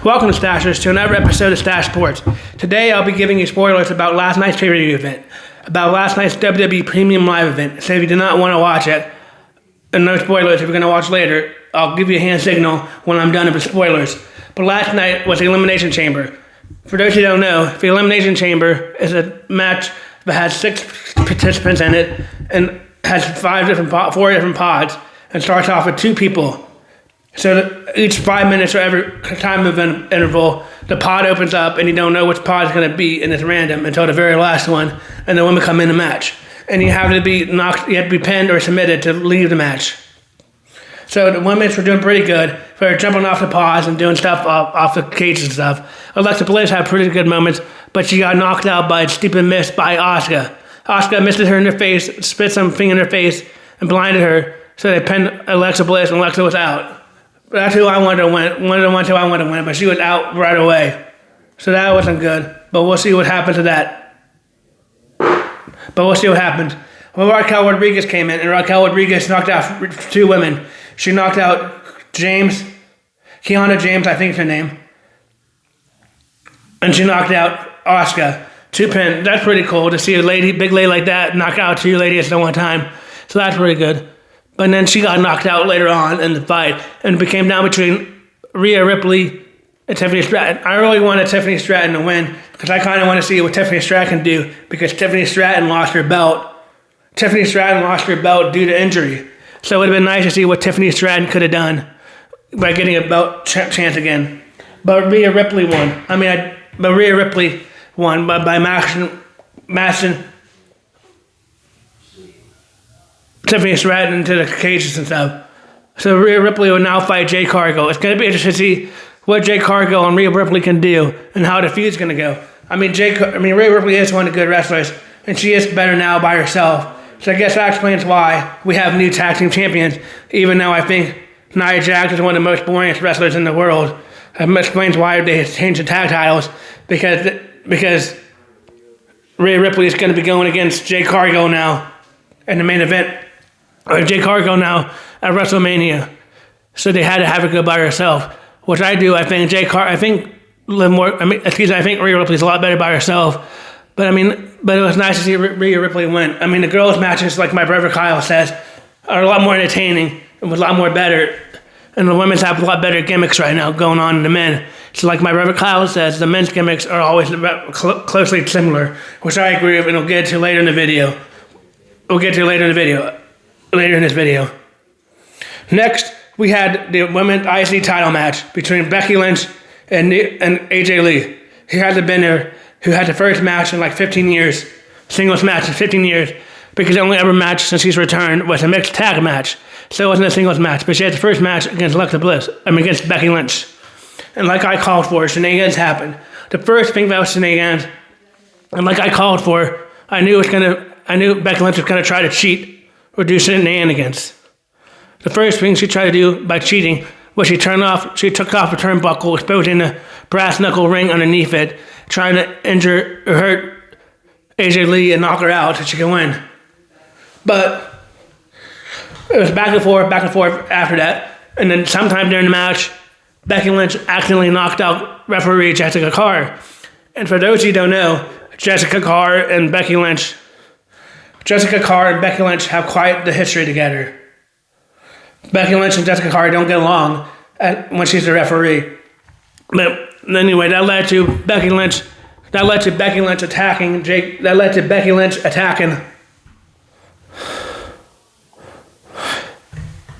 Welcome to Stache, to another episode of Stache Sports. Today I'll be giving you spoilers about last night's pay-per-view event, about last night's WWE Premium Live event. So if you do not want to watch it, and no spoilers, if you're going to watch later, I'll give you a hand signal when I'm done with spoilers. But last night was the Elimination Chamber. For those who don't know, the Elimination Chamber is a match that has 6 participants in it and has 4 different pods, and starts off with 2 people. So each 5 minutes or every time of an interval, the pod opens up and you don't know which pod is going to be, and it's random until the very last one, and the women come in the match. And you have to be pinned or submitted to leave the match. So the women were doing pretty good. They were jumping off the pods and doing stuff off the cage and stuff. Alexa Bliss had pretty good moments, but she got knocked out by a stupid miss by Asuka. Asuka missed her in her face, spit something in her face, and blinded her. So they pinned Alexa Bliss, and Alexa was out. That's who I wanted to win. One of the ones who I wanted to win, but she was out right away. So that wasn't good. But we'll see what happens to that. Well, Raquel Rodriguez came in, and Raquel Rodriguez knocked out 2 women. She knocked out Kiana James, I think is her name. And she knocked out Asuka. 2 pin. That's pretty cool to see a big lady like that knock out 2 ladies at one time. So that's pretty good. But then she got knocked out later on in the fight, and it became down between Rhea Ripley and Tiffany Stratton. I really wanted Tiffany Stratton to win because I kind of want to see what Tiffany Stratton can do, because Tiffany Stratton lost her belt. Tiffany Stratton lost her belt due to injury. So it would have been nice to see what Tiffany Stratton could have done by getting a belt chance again. But Rhea Ripley won. Rhea Ripley won by mashing Tiffany Stratton into the cages and stuff. So Rhea Ripley will now fight Jade Cargill. It's going to be interesting to see what Jade Cargill and Rhea Ripley can do and how the feud's going to go. Rhea Ripley is one of the good wrestlers, and she is better now by herself. So I guess that explains why we have new tag team champions, even though I think Nia Jax is one of the most boringest wrestlers in the world. It explains why they changed the tag titles, because Rhea Ripley is going to be going against Jade Cargill now in the main event. Or Jade Cargill now at WrestleMania. So they had to have her go by herself. Which I do. I think I think Rhea Ripley's a lot better by herself. But it was nice to see Rhea Ripley win. The girls' matches, like my brother Kyle says, are a lot more entertaining and was a lot more better. And the women's have a lot better gimmicks right now going on in the men. So like my brother Kyle says, the men's gimmicks are always closely similar, which I agree with, and we'll get to later in the video. Later in this video. Next, we had the women's IC title match between Becky Lynch and AJ Lee. Who had the first match in like 15 years, singles match in 15 years, because the only ever match since she's returned was a mixed tag match. So it wasn't a singles match, but she had the first match against against Becky Lynch. And like I called for, shenanigans happened. The first thing that was shenanigans, and like I called for, I knew Becky Lynch was gonna try to cheat or do shenanigans. The first thing she tried to do by cheating was she took off the turnbuckle, exposing the brass knuckle ring underneath it, trying to injure or hurt AJ Lee and knock her out so she could win. But it was back and forth after that. And then sometime during the match, Becky Lynch accidentally knocked out referee Jessica Carr. And for those of you who don't know, Jessica Carr and Becky Lynch have quite the history together. Becky Lynch and Jessica Carr don't get along when she's the referee. But anyway, that led to Becky Lynch attacking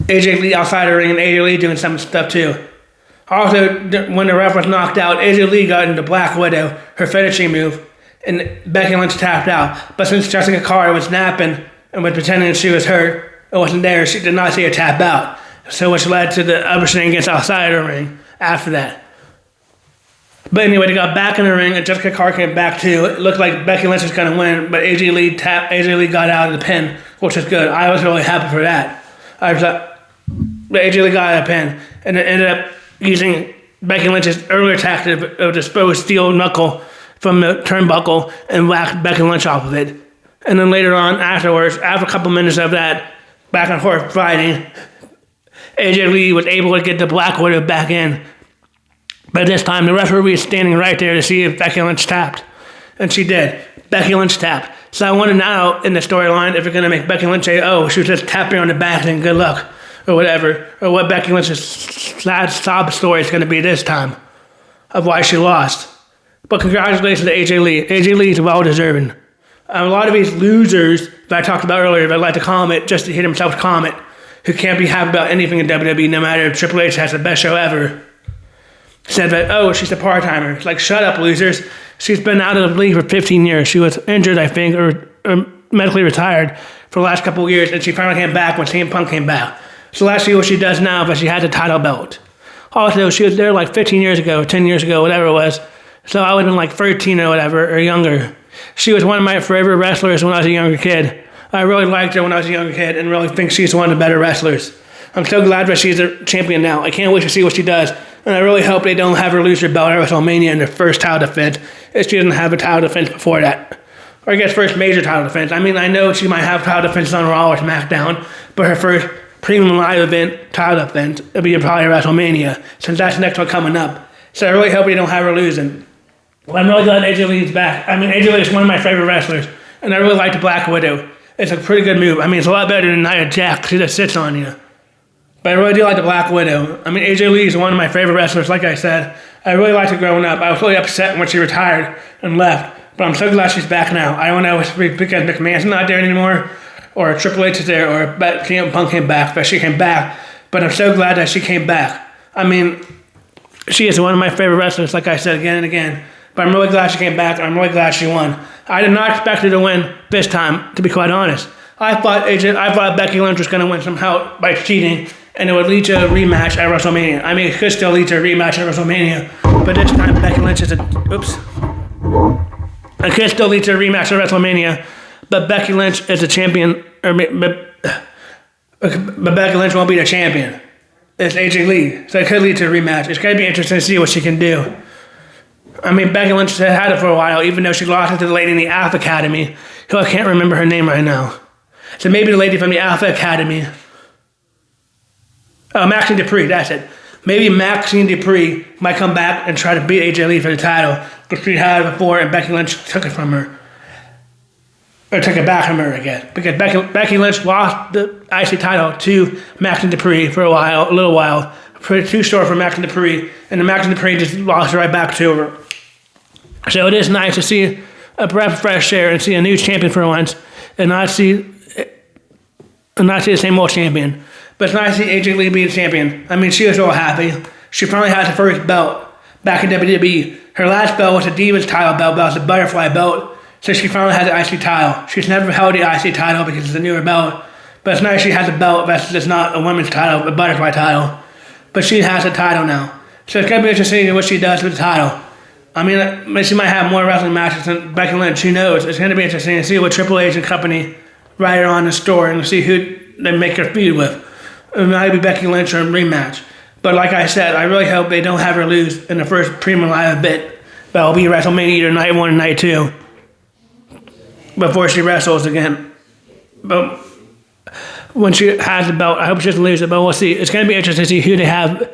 AJ Lee outside the ring, and AJ Lee doing some stuff too. Also, when the ref was knocked out, AJ Lee got into Black Widow, her finishing move, and Becky Lynch tapped out. But since Jessica Carr was napping and was pretending she was hurt and wasn't there, she did not see her tap out. So which led to the other shenanigans outside the ring after that. But anyway, they got back in the ring, and Jessica Carr came back too. It looked like Becky Lynch was going to win, but AJ Lee got out of the pin, which was good. I was really happy for that. AJ Lee got out of the pin, and it ended up using Becky Lynch's earlier tactic of disposed steel knuckle from the turnbuckle and whacked Becky Lynch off of it. And then later on, after a couple minutes of that back and forth fighting, AJ Lee was able to get the Black Widow back in. But this time, the referee is standing right there to see if Becky Lynch tapped. And she did. Becky Lynch tapped. So I want to know in the storyline if you're going to make Becky Lynch say, oh, she was just tapping her on the back and good luck, or whatever, or what Becky Lynch's sad sob story is going to be this time of why she lost. But congratulations to AJ Lee. AJ Lee is well-deserving. A lot of these losers that I talked about earlier that like to comment just to hear themselves comment, who can't be happy about anything in WWE, no matter if Triple H has the best show ever, said that, oh, she's a part-timer. It's like, shut up, losers. She's been out of the league for 15 years. She was injured, I think, or medically retired for the last couple of years, and she finally came back when CM Punk came back. So let's see what she does now, but she has a title belt. Also, she was there like 15 years ago, 10 years ago, whatever it was. So I would have been like 13 or whatever, or younger. She was one of my favorite wrestlers when I was a younger kid. I really liked her when I was a younger kid and really think she's one of the better wrestlers. I'm so glad that she's a champion now. I can't wait to see what she does. And I really hope they don't have her lose her belt at WrestleMania in her first title defense if she doesn't have a title defense before that. Or I guess first major title defense. I mean, I know she might have title defenses on Raw or SmackDown, but her first premium live event title defense will be probably WrestleMania, since that's the next one coming up. So I really hope they don't have her losing. Well, I'm really glad AJ Lee's back. I mean, AJ Lee is one of my favorite wrestlers, and I really like the Black Widow. It's a pretty good move. I mean, it's a lot better than Nia Jax. She just sits on you. But I really do like the Black Widow. I mean, AJ Lee is one of my favorite wrestlers, like I said. I really liked her growing up. I was really upset when she retired and left. But I'm so glad she's back now. I don't know if it's because McMahon's not there anymore, or Triple H is there, or CM Punk came back, but she came back. But I'm so glad that she came back. I mean, she is one of my favorite wrestlers, like I said again and again. But I'm really glad she came back, and I'm really glad she won. I did not expect her to win this time, to be quite honest. I thought Becky Lynch was going to win somehow by cheating, and it would lead to a rematch at WrestleMania. I mean, it could still lead to a rematch at WrestleMania, but this time Becky Lynch is it could still lead to a rematch at WrestleMania, but Becky Lynch is a champion, but Becky Lynch won't be the champion. It's AJ Lee, so it could lead to a rematch. It's going to be interesting to see what she can do. I mean, Becky Lynch had it for a while, even though she lost it to the lady in the Alpha Academy, who I can't remember her name right now. So maybe the lady from the Alpha Academy. Oh, Maxine Dupree, that's it. Maybe Maxine Dupree might come back and try to beat AJ Lee for the title, because she had it before and Becky Lynch took it from her. Or took it back from her, I guess. Because Becky Lynch lost the IC title to Maxine Dupree for a little while. Too short for Maxine Dupree, and then Maxine Dupree just lost it right back to her. So it is nice to see a breath of fresh air and see a new champion for once, and not see the same old champion. But it's nice to see AJ Lee be the champion. I mean, she was all happy. She finally had her first belt back in WWE. Her last belt was a Divas title belt, but it was a butterfly belt. So she finally had the IC title. She's never held the IC title because it's a newer belt. But it's nice she has a belt that's just not a women's title, a butterfly title. But she has a title now. So it's going to be interesting to see what she does with the title. I mean, she might have more wrestling matches than Becky Lynch. Who knows? It's going to be interesting to see what Triple H and company write her on the story and see who they make her feud with. It might be Becky Lynch or a rematch. But like I said, I really hope they don't have her lose in the first premium live event. That will be WrestleMania either night 1 or night 2. Before she wrestles again. But when she has the belt, I hope she doesn't lose it, but we'll see. It's going to be interesting to see who they have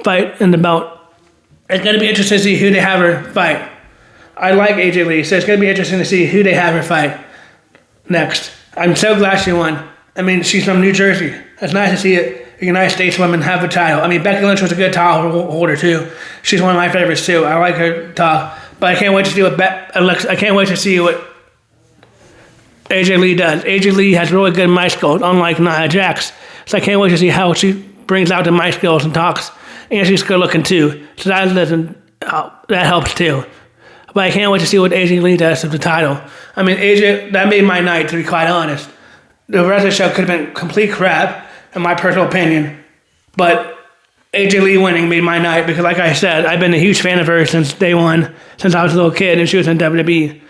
fight in the belt. It's going to be interesting to see who they have her fight. I like AJ Lee, so it's going to be interesting to see who they have her fight next. I'm so glad she won. I mean, she's from New Jersey. It's nice to see a United States woman have a title. I mean, Becky Lynch was a good title holder too. She's one of my favorites too. I like her talk, but I can't wait to see what AJ Lee does. AJ Lee has really good mic skills, unlike Nia Jax. So I can't wait to see how she brings out the mic skills and talks. And she's good looking too. So that helps too. But I can't wait to see what AJ Lee does with the title. I mean, that made my night, to be quite honest. The rest of the show could have been complete crap, in my personal opinion. But AJ Lee winning made my night because, like I said, I've been a huge fan of her since day one, since I was a little kid and she was in WWE.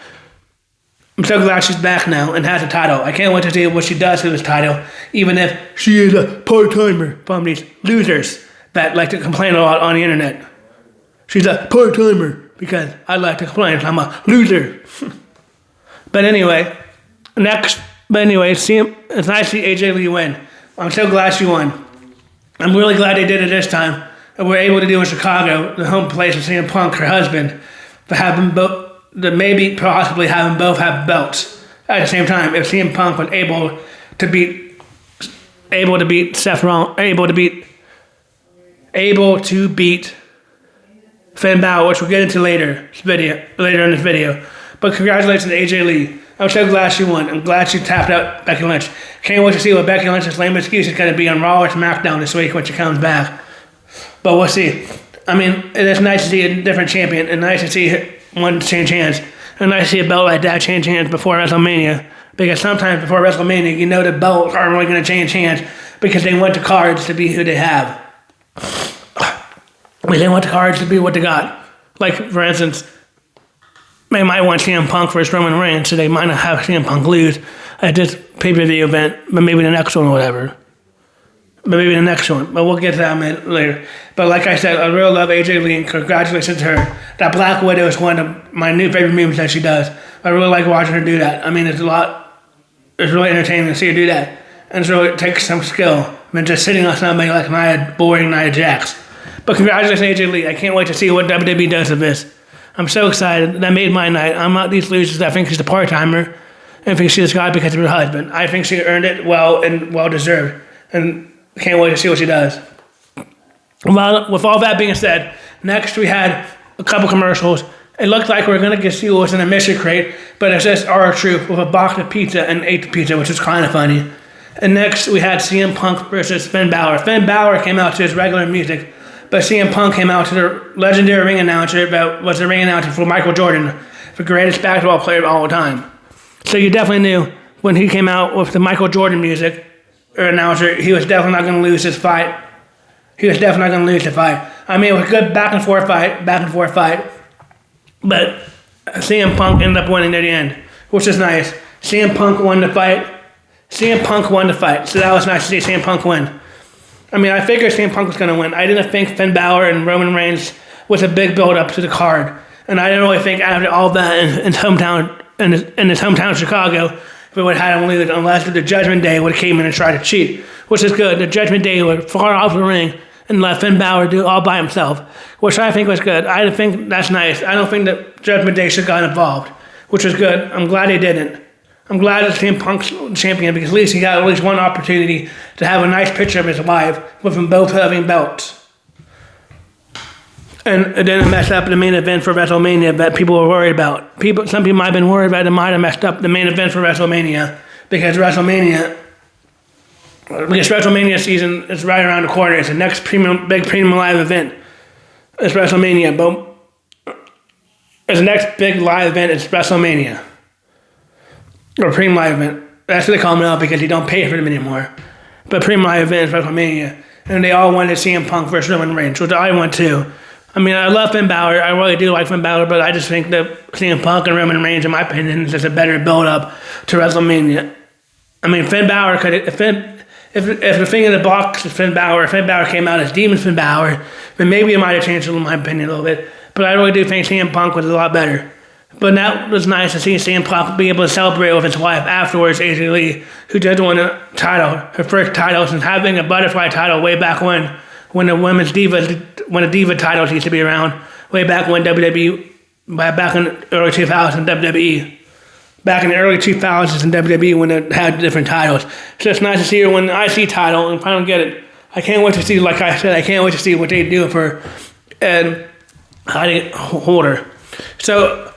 I'm so glad she's back now and has a title. I can't wait to see what she does with this title, even if she is a part-timer from these losers that like to complain a lot on the internet. She's a part-timer because I like to complain. I'm a loser. But anyway, it's nice to see AJ Lee win. I'm so glad she won. I'm really glad they did it this time. and were able to do in Chicago, the home place of CM Punk, her husband, to have them both, to maybe possibly have them both have belts at the same time. If CM Punk was able to beat Seth Rollins, able to beat Finn Balor, which we'll get into later in this video. But congratulations to AJ Lee. I'm so glad she won. I'm glad she tapped out Becky Lynch. Can't wait to see what Becky Lynch's lame excuse is going to be on Raw or SmackDown this week when she comes back. But we'll see. I mean, it's nice to see a different champion, and nice to see one change hands. And nice to see a belt like that change hands before WrestleMania. Because sometimes before WrestleMania, you know the belts aren't really going to change hands because they want the cards to be who they have. They want the cards to be what they got. Like, for instance, they might want CM Punk versus Roman Reigns, so they might not have CM Punk lose at this pay-per-view event, but maybe the next one or whatever. But we'll get to that later. But like I said, I really love AJ Lee, and congratulations to her. That Black Widow is one of my new favorite moves that she does. I really like watching her do that. I mean, it's really entertaining to see her do that. And so it takes some skill than just sitting on somebody like boring Nia Jax. But congratulations, AJ Lee. I can't wait to see what WWE does with this. I'm so excited. That made my night. I'm not these losers. I think she's a part-timer. I think she just got it because of her husband. I think she earned it well and well-deserved. And can't wait to see what she does. Well, with all that being said, next we had a couple commercials. It looked like we were going to get see what was in a mystery crate, but it's just R-Truth with a box of pizza and ate the pizza, which is kind of funny. And next we had CM Punk versus Finn Balor. Finn Balor came out to his regular music, but CM Punk came out to the legendary ring announcer that was the ring announcer for Michael Jordan, the greatest basketball player of all time. So you definitely knew when he came out with the Michael Jordan music or announcer, he was definitely not going to lose this fight. I mean, it was a good back and forth fight. But CM Punk ended up winning at the end, which is nice. CM Punk won the fight. So that was nice to see CM Punk win. I mean, I figured CM Punk was going to win. I didn't think Finn Balor and Roman Reigns was a big build-up to the card. And I didn't really think after all that in his hometown of Chicago, we would have had him lose unless the Judgment Day would have came in and tried to cheat, which is good. The Judgment Day would far off the ring and let Finn Balor do it all by himself, which I think was good. I think that's nice. I don't think that Judgment Day should have gotten involved, which was good. I'm glad he didn't. I'm glad that CM Punk's champion because at least he got at least one opportunity to have a nice picture of his wife with them both having belts. And it didn't mess up the main event for WrestleMania that people were worried about. Some people might have been worried about it might have messed up the main event for WrestleMania because WrestleMania season is right around the corner. It's the next big premium live event. It's WrestleMania, but the next big live event is WrestleMania. Or premium live event. That's what they call them now because you don't pay for them anymore. But premium live event is WrestleMania. And they all wanted CM Punk versus Roman Reigns, which I want too. I mean, I love Finn Balor. I really do like Finn Balor, but I just think that CM Punk and Roman Reigns, in my opinion, is just a better build-up to WrestleMania. I mean, Finn Balor could... If the thing in the box is Finn Balor, if Finn Balor came out as Demon Finn Balor, then maybe it might have changed my opinion a little bit. But I really do think CM Punk was a lot better. But that was nice to see CM Punk be able to celebrate with his wife afterwards, AJ Lee, who did win a title, her first title since having a butterfly title way back when the Diva titles used to be around, way back when WWE, back in the early 2000s WWE. Back in the early 2000s in WWE when it had different titles. So it's nice to see her win the IC title and finally get it. I can't wait to see, like I said, what they do for and how they hold her. So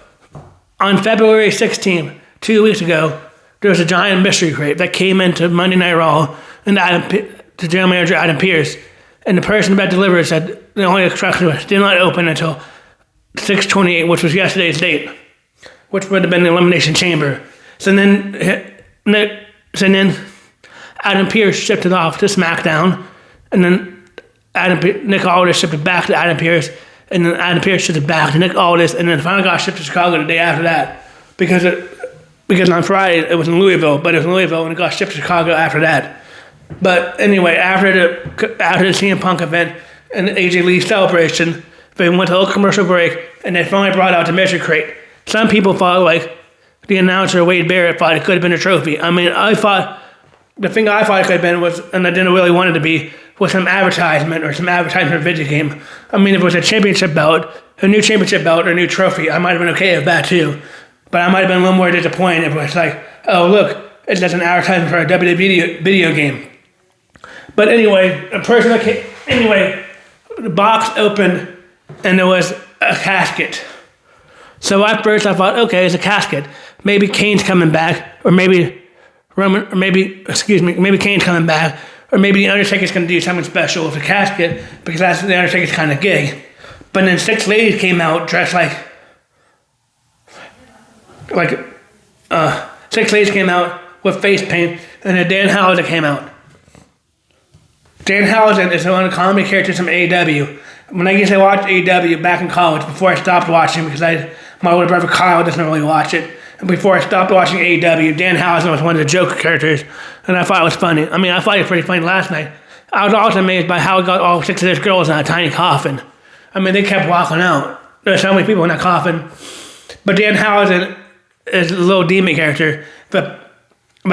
on February 16th, 2 weeks ago, there was a giant mystery crate that came into Monday Night Raw and to general manager Adam Pearce. And the person that delivered said the only instruction was did not open until 6/28, which was yesterday's date, which would have been the Elimination Chamber. So then Adam Pearce shipped it off to SmackDown, and then Nick Aldis shipped it back to Adam Pearce, and then Adam Pearce shipped it back to Nick Aldis, and then finally got shipped to Chicago the day after that, because on Friday it was in Louisville, but it was in Louisville, and it got shipped to Chicago after that. But anyway, after the CM Punk event and the AJ Lee celebration, they went to a little commercial break, and they finally brought out the mystery crate. Some people thought, like, the announcer, Wade Barrett, thought it could have been a trophy. I mean, the thing I thought it could have been was, and I didn't really want it to be, with some advertisement or some advertisement for a video game. I mean, if it was a championship belt, a new championship belt or a new trophy, I might have been okay with that too. But I might have been a little more disappointed if it was like, oh look, it's just an advertisement for a WWE video game. But anyway, the box opened and there was a casket. So at first I thought, okay, it's a casket. Maybe Kane's coming back, or maybe Kane's coming back, or maybe The Undertaker's going to do something special with the casket, because that's The Undertaker's kind of gig. But then 6 ladies came out dressed like 6 ladies came out with face paint, and then Dan Housen came out. Dan Housen is one of the comedy characters from AEW. When I used to watch AEW back in college, before I stopped watching, because my older brother Kyle doesn't really watch it, and before I stopped watching AEW, Dan Housen was one of the Joker characters, and I thought it was funny. I mean, I thought it was pretty funny last night. I was also amazed by how he got all 6 of those girls in a tiny coffin. I mean, they kept walking out. There's so many people in that coffin. But Dan Housen is a little demon character that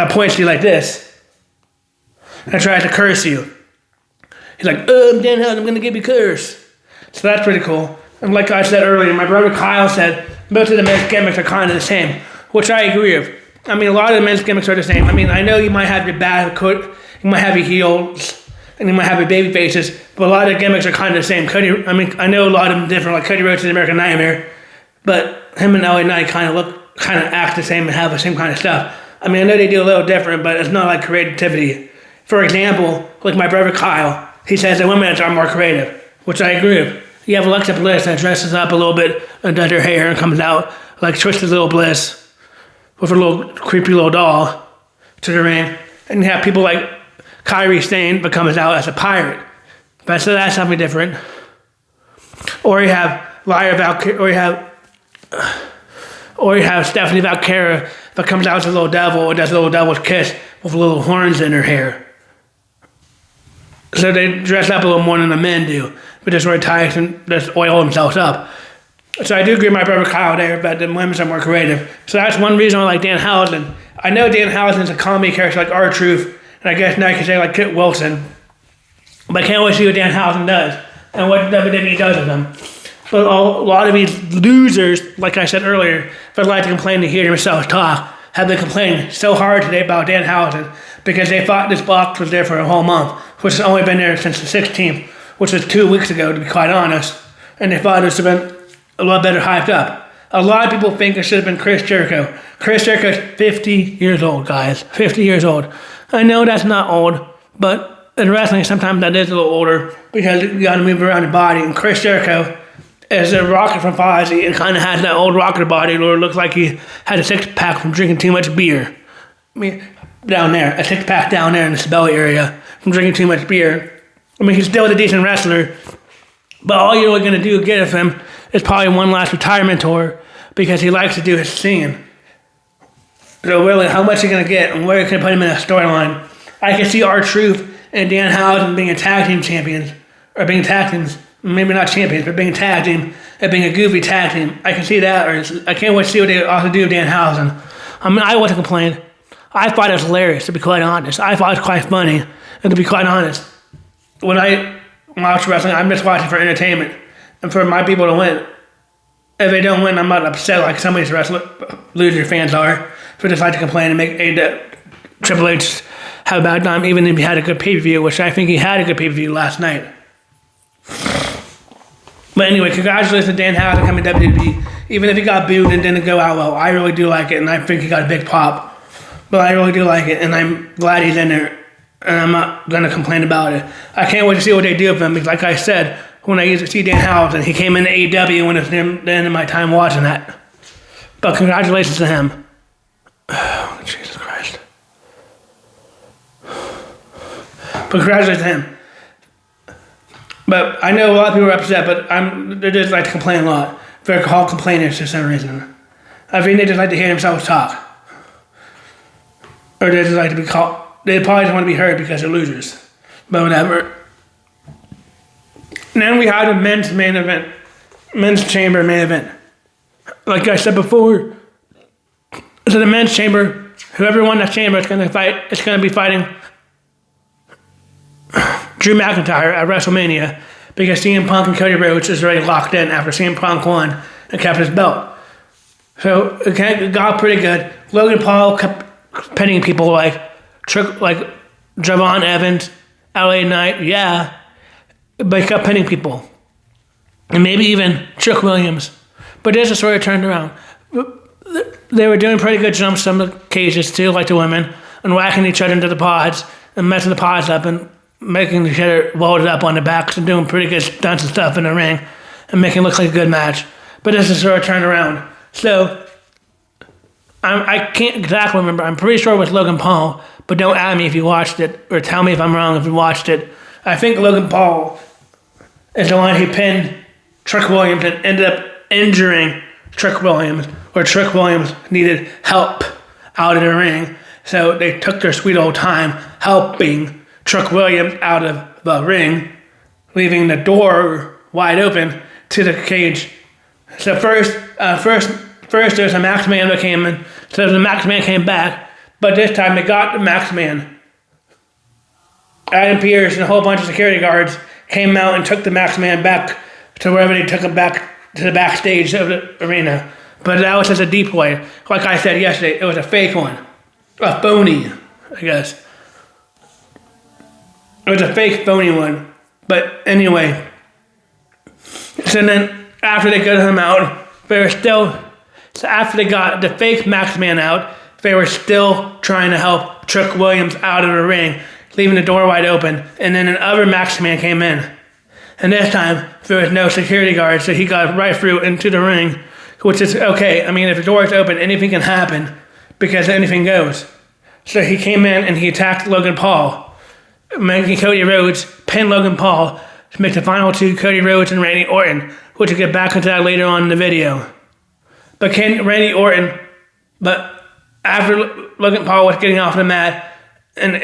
points to you like this and tries to curse you. He's like, I'm Dan Housen, I'm going to give you a curse. So that's pretty cool. And like I said earlier, my brother Kyle said most of the men's gimmicks are kind of the same, which I agree with. I mean, a lot of the men's gimmicks are the same. I mean, I know you might have your bad coat, you might have your heels, and you might have your baby faces, but a lot of the gimmicks are kind of the same. I know a lot of them different, like Cody Rhodes' American Nightmare, but him and LA Knight kind of act the same and have the same kind of stuff. I mean, I know they do a little different, but it's not like creativity. For example, like my brother Kyle, he says that women are more creative, which I agree with. You have Alexa Bliss that dresses up a little bit and does her hair and comes out like Twisted Little Bliss with her little creepy little doll to the ring. And you have people like Kairi Sane that comes out as a pirate. But so that's something different. Or you have or you have Stephanie Valkyra that comes out as a little devil or does a little devil's kiss with little horns in her hair. So they dress up a little more than the men do, but just wear tights and just oil themselves up. So I do agree with my brother Kyle there, but the women are more creative. So that's one reason I like Dan Housen. I know Dan Housen is a comedy character like R-Truth, and I guess now you can say like Kit Wilson. But I can't wait to see what Dan Housen does and what WWE does with him. But a lot of these losers, like I said earlier, that like to complain to hear themselves talk, have been complaining so hard today about Dan Housen because they thought this box was there for a whole month, which has only been there since the 16th, which was 2 weeks ago, to be quite honest. And they thought it should have been a lot better hyped up. A lot of people think it should have been Chris Jericho. Chris Jericho is 50 years old, guys. 50 years old. I know that's not old, but in wrestling, sometimes that is a little older because you got to move around your body. And Chris Jericho is a rocker from Fozzy and kind of has that old rocker body where it looks like he had a six-pack from drinking too much beer. I mean, down there, a six-pack down there in his belly area from drinking too much beer. I mean, he's still a decent wrestler, but all you're really going to do get of him is probably one last retirement tour because he likes to do his singing. So really, how much are you going to get and where can you put him in a storyline? I can see R-Truth and Dan Housen being a tag team champions, or being tag teams, maybe not champions, but being tag team and being a goofy tag team. I can see that, or I can't wait to see what they also do with Dan Housen. I mean, I wasn't complaining. I thought it was hilarious, to be quite honest. I thought it was quite funny, and to be quite honest, when I watch wrestling, I'm just watching for entertainment and for my people to win. If they don't win, I'm not upset like some of these loser fans are for just like to complain and make Triple H have a bad time, even if he had a good pay-per-view, which I think he had a good pay-per-view last night. But anyway, congratulations to Dan Housen coming to WWE. Even if he got booed and didn't go out well, I really do like it, and I think he got a big pop. But I really do like it, and I'm glad he's in there, and I'm not going to complain about it. I can't wait to see what they do with him, because like I said, when I used to see Dan Housen, he came into AEW when it was the end of my time watching that. But congratulations to him. Oh, Jesus Christ. But congratulations to him. But I know a lot of people are upset, but they just like to complain a lot. They're called complainers for some reason. I think they just like to hear themselves talk. Or they just like to be called, they probably just want to be heard because they're losers. But whatever. And then we had a men's chamber main event. Like I said before, so the men's chamber, whoever won that chamber is going to fight, it's going to be fighting Drew McIntyre at WrestleMania because CM Punk and Cody Rhodes is already locked in after CM Punk won and kept his belt. So it got pretty good. Logan Paul kept pinning people like Javon Evans, LA Knight, yeah, but he kept pinning people. And maybe even Trick Williams. But this is sort of turned around. They were doing pretty good jumps on the cages too, like the women, and whacking each other into the pods and messing the pods up and making each other loaded up on their backs and doing pretty good stunts and stuff in the ring and making it look like a good match. But this is sort of turned around. So I can't exactly remember. I'm pretty sure it was Logan Paul, but don't add me if you watched it or tell me if I'm wrong if you watched it. I think Logan Paul is the one who pinned Trick Williams and ended up injuring Trick Williams, or Trick Williams needed help out of the ring. So they took their sweet old time helping Trick Williams out of the ring, leaving the door wide open to the cage. So first there's a Max Man that came in. So the Max Man came back, but this time they got the Max Man. Adam Pearce and a whole bunch of security guards came out and took the Max Man back to wherever they took him back to the backstage of the arena. But that was just a deep way. Like I said yesterday, it was a fake one. A phony, I guess. It was a fake phony one. But anyway. So then after they got him out, so after they got the fake Max Man out, they were still trying to help Trick Williams out of the ring, leaving the door wide open. And then another Max Man came in. And this time, there was no security guard, so he got right through into the ring, which is okay. I mean, if the door is open, anything can happen because anything goes. So he came in and he attacked Logan Paul, making Cody Rhodes pin Logan Paul to make the final two Cody Rhodes and Randy Orton, which we'll get back into that later on in the video. But after Logan Paul was getting off the mat and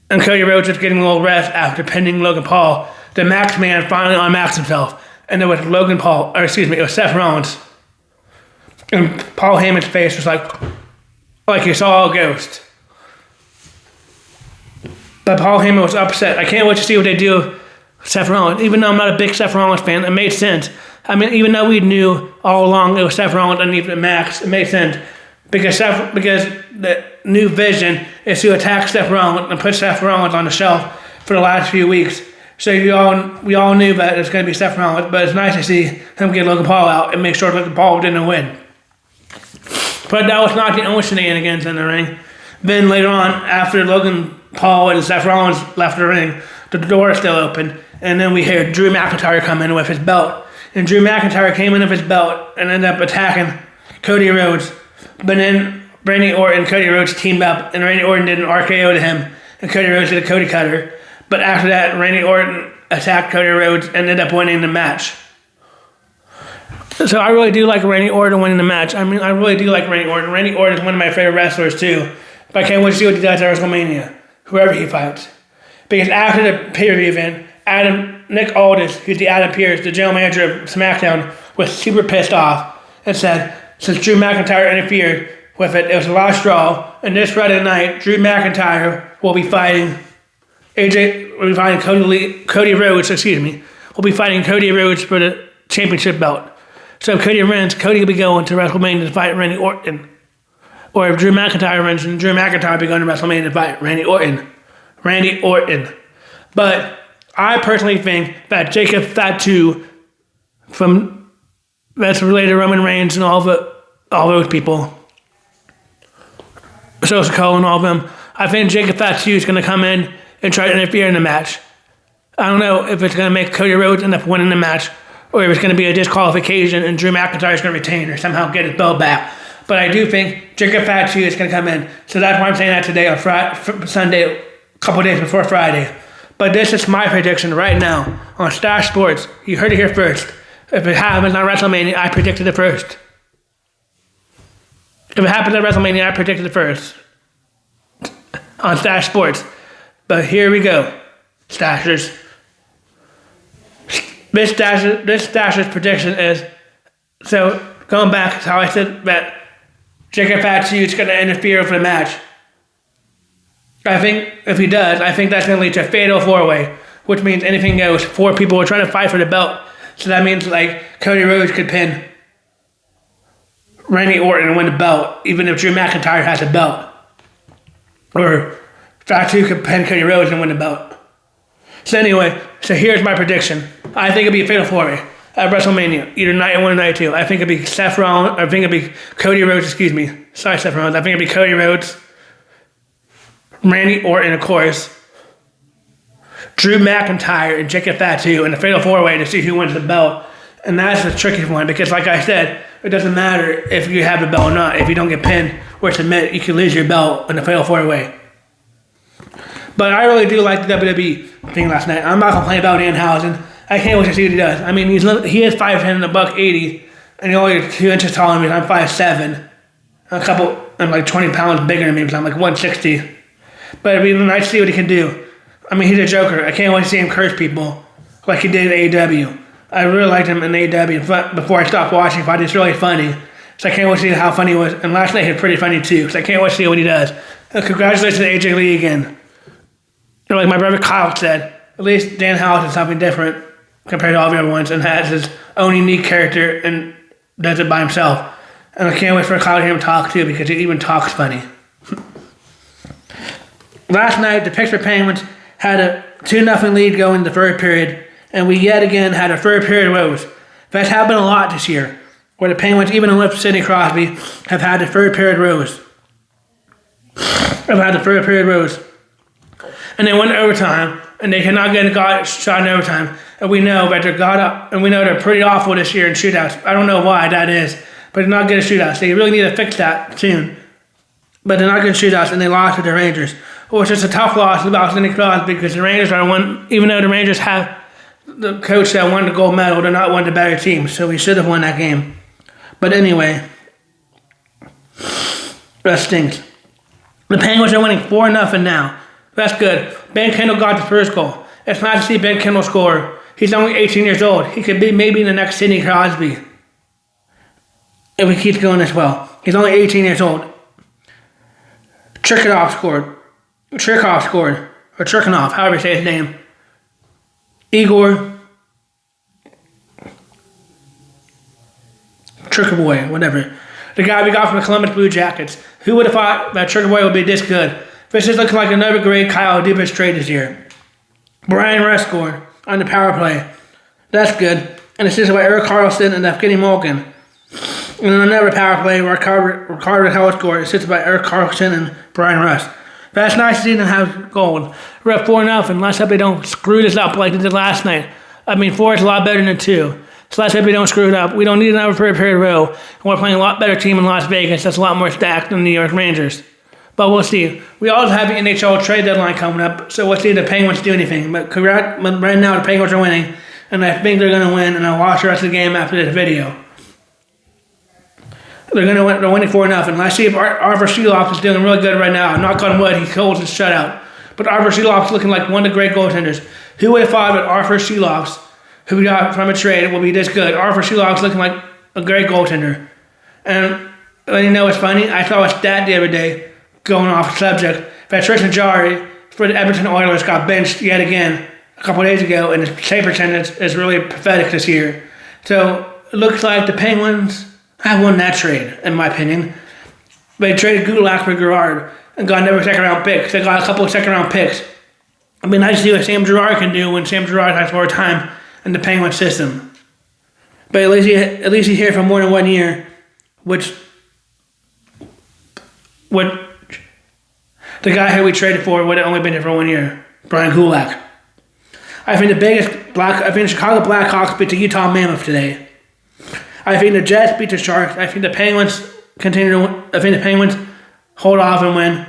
Cody Rhodes was getting a little rest after pinning Logan Paul, the Max Man finally unmaxed himself, and it was it was Seth Rollins. And Paul Heyman's face was like he saw a ghost. But Paul Heyman was upset. I can't wait to see what they do with Seth Rollins. Even though I'm not a big Seth Rollins fan, it made sense. I mean, even though we knew all along it was Seth Rollins underneath the Max, it made sense. Because the new vision is to attack Seth Rollins and put Seth Rollins on the shelf for the last few weeks. So we all knew that it was going to be Seth Rollins, but it's nice to see him get Logan Paul out and make sure Logan Paul didn't win. But that was not the only shenanigans in the ring. Then later on, after Logan Paul and Seth Rollins left the ring, the door is still open, and then we hear Drew McIntyre come in with his belt. And Drew McIntyre came in with his belt and ended up attacking Cody Rhodes. But then Randy Orton and Cody Rhodes teamed up, and Randy Orton did an RKO to him, and Cody Rhodes did a Cody Cutter. But after that, Randy Orton attacked Cody Rhodes and ended up winning the match. So I really do like Randy Orton winning the match. I mean, I really do like Randy Orton. Randy Orton is one of my favorite wrestlers too. But I can't wait to see what he does at WrestleMania, whoever he fights. Because after the pay-per-view event, Nick Aldis, who's the Adam Pearce, the general manager of SmackDown, was super pissed off and said, since Drew McIntyre interfered with it, it was the last straw. And this Friday night, Drew McIntyre will be fighting Cody Rhodes, will be fighting Cody Rhodes for the championship belt. So if Cody wins, Cody will be going to WrestleMania to fight Randy Orton. Or if Drew McIntyre wins, then Drew McIntyre will be going to WrestleMania to fight Randy Orton. But I personally think that Jacob Fatu, that's related to Roman Reigns and all those people, Sosa Cole and all of them, I think Jacob Fatu is going to come in and try to interfere in the match. I don't know if it's going to make Cody Rhodes end up winning the match or if it's going to be a disqualification and Drew McIntyre is going to retain or somehow get his belt back. But I do think Jacob Fatu is going to come in. So that's why I'm saying that today on Sunday, a couple days before Friday. But this is my prediction right now on Stache Sports. You heard it here first. If it happens on WrestleMania, I predicted it first. If it happens at WrestleMania, I predicted it first. On Stache Sports. But here we go, Stashers. This Stache's prediction is, so going back to how I said that Jacob Fatu is going to interfere for the match. I think if he does, I think that's going to lead to a fatal four-way which means anything goes. 4 people are trying to fight for the belt. So that means like Cody Rhodes could pin Randy Orton and win the belt, even if Drew McIntyre has a belt. Or Fatu could pin Cody Rhodes and win the belt. So anyway, so here's my prediction. I think it'll be a fatal 4-way at WrestleMania, either night 1 or night 2. I think it'll be Seth Rollins. I think it'll be Cody Rhodes. Excuse me, sorry, Seth Rollins. I think it'll be Cody Rhodes, Randy Orton, of course, Drew McIntyre, and Jacob Fatu in the fatal 4-way to see who wins the belt. And that's the tricky one because, like I said, it doesn't matter if you have the belt or not. If you don't get pinned or submit, you can lose your belt in the fatal 4-way. But I really do like the WWE thing last night. I'm not complaining about Danhausen. I can't wait to see what he does. I mean, he is 5'10" and $180, and he's only 2 inches taller than me. I'm 5'7", I'm like 20 pounds bigger than me because I'm like 160. But it'd be nice to see what he can do. I mean, he's a joker. I can't wait to see him curse people like he did in AEW. I really liked him in AEW, but before I stopped watching, I thought he was really funny. So I can't wait to see how funny he was. And last night he was pretty funny too, so I can't wait to see what he does. And congratulations to AJ Lee again. Like my brother Kyle said, at least Danhausen is something different compared to all the other ones and has his own unique character and does it by himself. And I can't wait for Kyle to hear him talk too because he even talks funny. Last night, the Pittsburgh Penguins had a 2-0 lead going in the third period, and we yet again had a third period woes. That's happened a lot this year, where the Penguins, even with Sidney Crosby, have had the third period woes. And they went to overtime, and they cannot get a shot in overtime. And we know that they're pretty awful this year in shootouts. I don't know why that is, but they're not good at shootouts. They really need to fix that soon. But they're not good at shootouts, and they lost to the Rangers, which is a tough loss about Sidney Crosby because the Rangers are one. Even though the Rangers have the coach that won the gold medal, they're not one of the better teams, so we should have won that game. But anyway, that stinks. The Penguins are winning 4-0 now. That's good. Ben Kendall got the first goal. It's nice to see Ben Kendall score. He's only 18 years old. He could be maybe the next Sidney Crosby if he keeps going this well. He's only 18 years old. Chirkov scored, or Chirkanov, however you say his name. Igor Chirkaboy, whatever. The guy we got from the Columbus Blue Jackets. Who would have thought that Chirkaboy would be this good? This is looking like another great Kyle Dubas trade this year. Brian Russ scored on the power play. That's good. And assisted by Eric Carlson and Evgeny Malkin. And then another power play where Ricardo Hell scored, assisted by Eric Carlson and Brian Russ. That's nice to see them have gold. We're at 4-0. Let's hope they don't screw this up like they did last night. I mean, 4 is a lot better than 2. So let's hope we don't screw it up. We don't need another third period row. And we're playing a lot better team in Las Vegas that's a lot more stacked than the New York Rangers. But we'll see. We also have the NHL trade deadline coming up, so we'll see if the Penguins do anything. But right now, the Penguins are winning, and I think they're going to win, and I'll watch the rest of the game after this video. They're going to win. They're winning 4-0. Let's see if Arthur Sheloff is doing really good right now. Knock on wood, he holds his shutout. But Arthur Sheloff is looking like one of the great goaltenders. Who would have thought that Arthur Sheloff, who we got from a trade, will be this good? Arthur Sheloff is looking like a great goaltender. And you know what's funny? I saw a stat the other day, going off subject, that Tristan Jarry for the Edmonton Oilers got benched yet again a couple of days ago, and his save percentage is really pathetic this year. So it looks like the Penguins have won that trade, in my opinion. They traded Gulak for Gerard and got another second-round pick. They got a couple of second-round picks. I mean, nice to see what Sam Girard can do when Sam Girard has more time in the Penguin system. But at least he's here for more than 1 year, which the guy who we traded for would have only been here for 1 year, Brian Gulak. I think the Chicago Blackhawks beat the Utah Mammoth today. I think the Jets beat the Sharks. I think the Penguins hold off and win.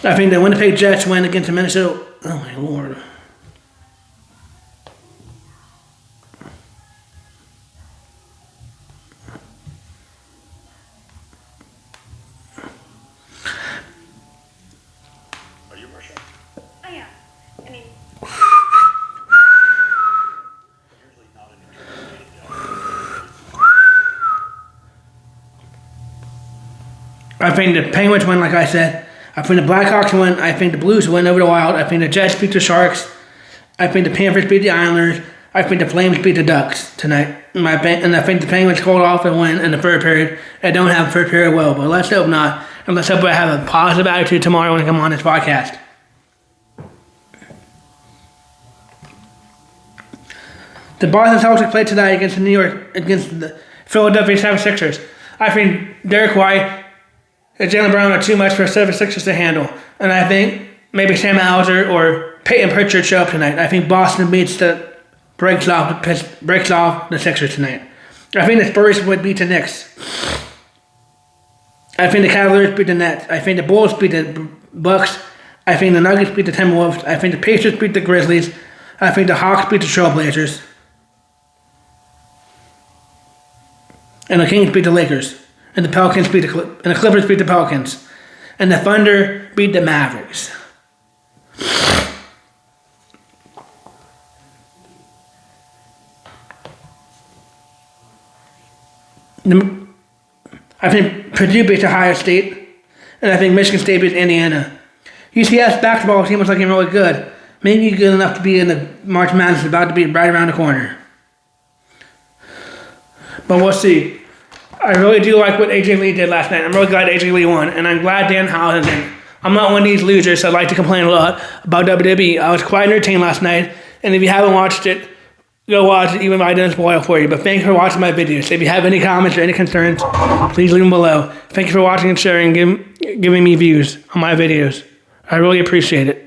I think the Winnipeg Jets win against the Minnesota. Oh my Lord. Are you Russian? Oh yeah. I mean. Usually not an I think the Penguins win, like I said. I think the Blackhawks win. I think the Blues win over the Wild. I think the Jets beat the Sharks. I think the Panthers beat the Islanders. I think the Flames beat the Ducks tonight. And I think the Penguins hold off and win in the third period. I don't have first period well, but let's hope not. And let's hope I have a positive attitude tomorrow when I come on this podcast. The Boston Celtics played tonight against the Philadelphia 76ers. I think Derek White and Jaylen Brown are too much for 76ers to handle. And I think maybe Sam Hauser or Peyton Pritchard show up tonight. I think Boston breaks off the Sixers tonight. I think the Spurs would beat the Knicks. I think the Cavaliers beat the Nets. I think the Bulls beat the Bucks. I think the Nuggets beat the Timberwolves. I think the Pacers beat the Grizzlies. I think the Hawks beat the Trailblazers. And the Kings beat the Lakers. And the Clippers beat the Pelicans. And the Thunder beat the Mavericks. I think Purdue beats Ohio State, and I think Michigan State beats Indiana. UCS basketball team was looking really good. Maybe good enough to be in the March Madness, about to be right around the corner. But we'll see. I really do like what AJ Lee did last night. I'm really glad AJ Lee won, and I'm glad Dan Howell didn't. I'm not one of these losers that like to complain a lot about WWE. I was quite entertained last night, and if you haven't watched it, go watch it, even if I didn't spoil for you. But thank you for watching my videos. If you have any comments or any concerns, please leave them below. Thank you for watching and sharing and giving me views on my videos. I really appreciate it.